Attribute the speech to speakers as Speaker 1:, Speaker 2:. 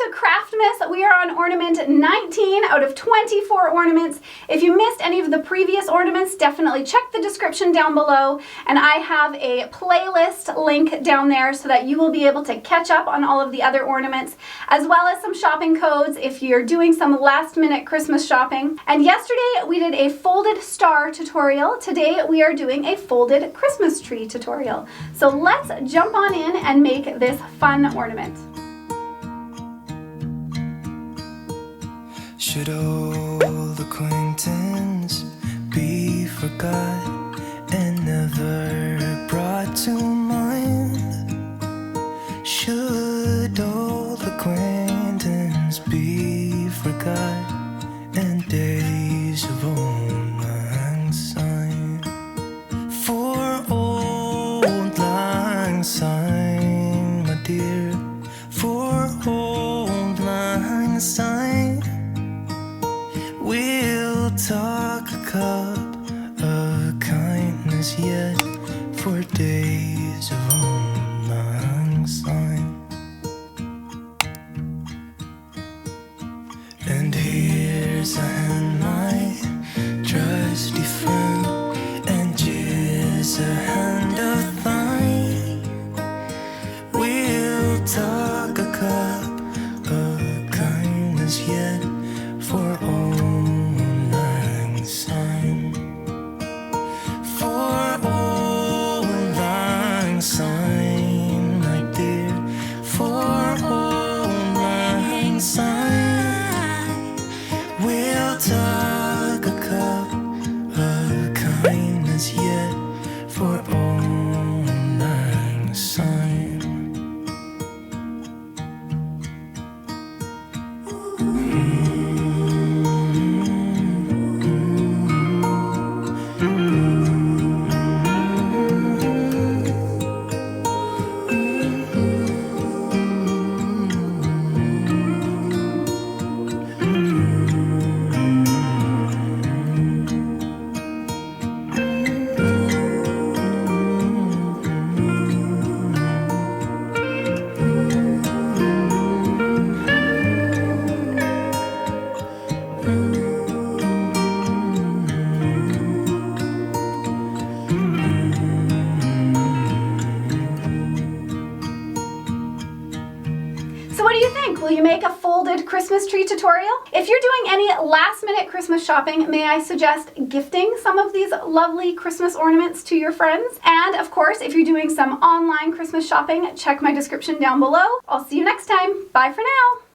Speaker 1: to Craftmas. We are on ornament 19 out of 24 ornaments. If you missed any of the previous ornaments, definitely check the description down below. And I have a playlist link down there so that you will be able to catch up on all of the other ornaments, as well as some shopping codes if you're doing some last minute Christmas shopping. And yesterday we did a folded star tutorial. Today we are doing a folded Christmas tree tutorial. So let's jump on in and make this fun ornament.
Speaker 2: Should old acquaintance be forgot and never brought to mind? Should old acquaintance be forgot and days of old lang syne? For old lang syne, my dear, for old lang syne, we'll talk a cup of kindness yet for days of old lang syne. And here's a hand, my trusty friend, and here's a hand of thine. We'll talk a cup of kindness yet for old lang syne. For old lang syne, my dear, for old lang syne, we'll talk a cup of kindness yet for old lang syne.
Speaker 1: So what do you think? Will you make a folded Christmas tree tutorial? If you're doing any last minute Christmas shopping, may I suggest gifting some of these lovely Christmas ornaments to your friends? And of course, if you're doing some online Christmas shopping, check my description down below. I'll see you next time. Bye for now.